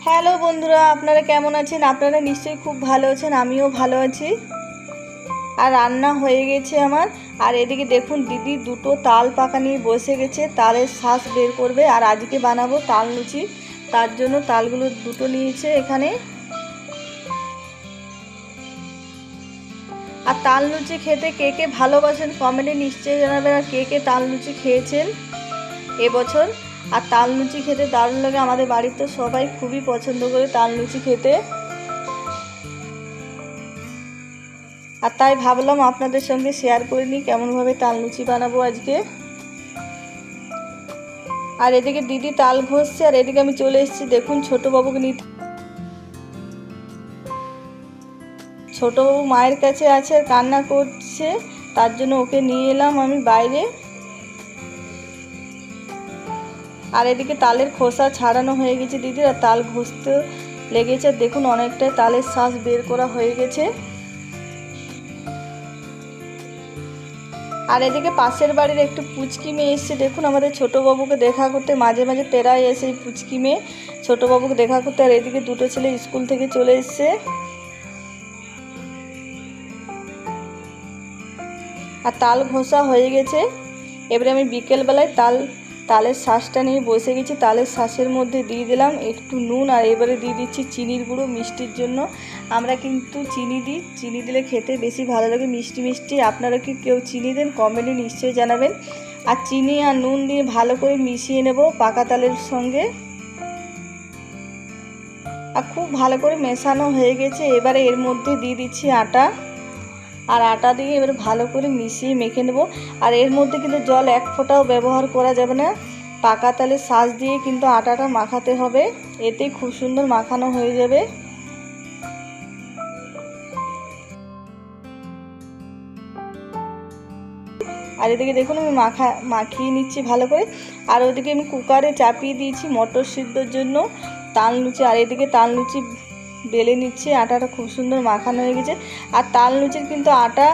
Hello বন্ধুরা, আপনারা কেমন আছেন? আপনারা নিশ্চয়ই খুব ভালো আছেন, আমিও ভালো আছি। আর রান্না হয়ে গেছে আমার। আর এদিকে দেখুন দিদি দুটো তাল পাকা নিয়ে বসে গেছে, তালের শাঁস বের করবে। আর আজকে বানাবো তাল লুচি, তার জন্য তালগুলো দুটো নিয়েছে এখানে। আর তাল লুচি খেতে কে কে ভালোবাসেন কমেন্টে নিশ্চয়ই জানাবেন। আর কে কে তাল লুচি খেয়েছেন এবছর। আর তাল লুচি খেতে দারুণ লাগে, আমাদের বাড়ির তো সবাই খুবই পছন্দ করে তাল লুচি খেতে। আর তাই ভাবলাম আপনাদের সঙ্গে শেয়ার করে নিই কেমনভাবে তাল লুচি বানাবো আজকে। আর এদিকে দিদি তাল ঘষছে, আর এদিকে আমি চলে এসেছি দেখুন ছোটোবাবুকে নিতে। ছোটোবাবু মায়ের কাছে আছে আর কান্না করছে, তার জন্য ওকে নিয়ে এলাম আমি বাইরে। আর এদিকে তালের খোসা ছাড়ানো হয়ে গেছে দিদির, আর তাল ঘষতে লেগেছে। দেখুন অনেকটাই তালের শাঁস বের করা হয়ে গেছে। আর এদিকে পাশের বাড়ির একটু পুচকি মেয়ে এসছে দেখুন আমাদের ছোটোবাবুকে দেখা করতে, মাঝে মাঝে পেরায় এসে এই পুচকি মেয়ে ছোটোবাবুকে দেখা করতে। আর এদিকে দুটো ছেলে স্কুল থেকে চলে এসছে। আর তাল ঘষা হয়ে গেছে। এবারে আমি বিকেলবেলায় তালের শাঁসটা নিয়ে বসে গেছি। তালের শাঁসের মধ্যে দিয়ে দিলাম একটু নুন, আর এবারে দিয়ে দিচ্ছি চিনির গুঁড়ো মিষ্টির জন্য। আমরা কিন্তু চিনি দিই, চিনি দিলে খেতে বেশি ভালো লাগে, মিষ্টি মিষ্টি। আপনারা কি কেউ চিনি দেন কমেন্টে নিশ্চয়ই জানাবেন। আর চিনি আর নুন দিয়ে ভালো করে মিশিয়ে নেব পাকা তালের সঙ্গে। আর খুব ভালো করে মেশানো হয়ে গেছে। এবারে এর মধ্যে দিয়ে দিচ্ছি আটা, আর আটা দিয়ে এবার ভালো করে মিশিয়ে মেখে নেব। আর এর মধ্যে কিন্তু জল এক ফোঁটাও ব্যবহার করা যাবে না, পাকা তালের শাঁস দিয়ে কিন্তু আটাটা মাখাতে হবে, এতেই খুব সুন্দর মাখানো হয়ে যাবে। আর এদিকে দেখুন আমি মাখিয়ে নিচ্ছি ভালো করে। আর ওইদিকে আমি কুকারে চাপিয়ে দিয়েছি মটর সিদ্ধর জন্য তাল লুচি। আর এদিকে তাল লুচি বেলে নিচ্ছে, আটাটা খুব সুন্দর মাখানো হয়ে গেছে। আর তাল লুচির কিন্তু আটা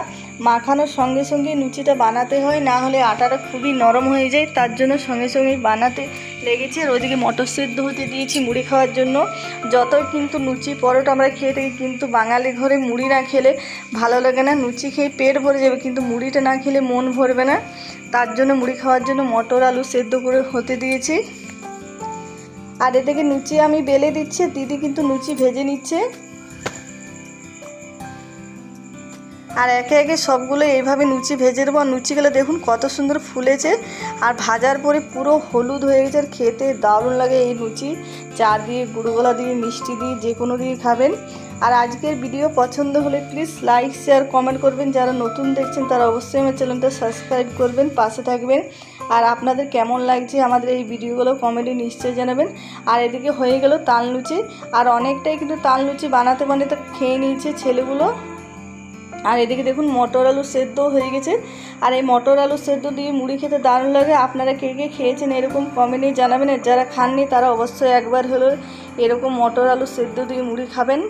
মাখানোর সঙ্গে সঙ্গে লুচিটা বানাতে হয়, না হলে আটাটা খুবই নরম হয়ে যায়, তার জন্য সঙ্গে সঙ্গেই বানাতে লেগেছে। আর ওইদিকে মটর সিদ্ধ হতে দিয়েছি মুড়ি খাওয়ার জন্য। যতই কিন্তু লুচি পরোটা আমরা খেয়ে থাকি, কিন্তু বাঙালি ঘরে মুড়ি না খেলে ভালো লাগে না। লুচি খেয়ে পেট ভরে যাবে, কিন্তু মুড়িটা না খেলে মন ভরবে না, তার জন্য মুড়ি খাওয়ার জন্য মটর আলু সেদ্ধ করে হতে দিয়েছি। আর এদিকে লুচি আমি বেলে দিচ্ছি, দিদি কিন্তু লুচি ভেজে নিচ্ছে। আর একে একে সবগুলো এইভাবে লুচি ভেজে দেবো। আর লুচিগুলো দেখুন কত সুন্দর ফুলেছে, আর ভাজার পরে পুরো হলুদ হয়ে গেছে। আর খেতে দারুণ লাগে এই লুচি, চা দিয়ে, গুড়গোলা দিয়ে, মিষ্টি দিয়ে, যে কোনো দিয়ে খাবেন। আর আজকের ভিডিও পছন্দ হলে প্লিজ লাইক শেয়ার কমেন্ট করবেন। যারা নতুন দেখছেন তারা অবশ্যই আমার চ্যানেলটা সাবস্ক্রাইব করবেন, পাশে থাকবেন। আর আপনাদের কেমন লাগছে আমাদের এই ভিডিওগুলো কমেন্টে নিশ্চয়ই জানাবেন। আর এদিকে হয়ে গেল তাল লুচি, আর অনেকটাই কিন্তু তাল লুচি বানাতে বানাতে খেয়ে নিয়েছে ছেলেগুলো। আর এদিকে দেখুন মটর আলু সেদ্ধ হয়ে গেছে। আর এই মটর আলু সেদ্ধ দিয়ে মুড়ি খেতে দারুণ লাগে। আপনারা কে কে খেয়েছেন এরকম কমেন্টে জানাবেন। আর যারা খাননি তারা অবশ্যই একবার হলেও এরকম মটর আলু সেদ্ধ দিয়ে মুড়ি খাবেন।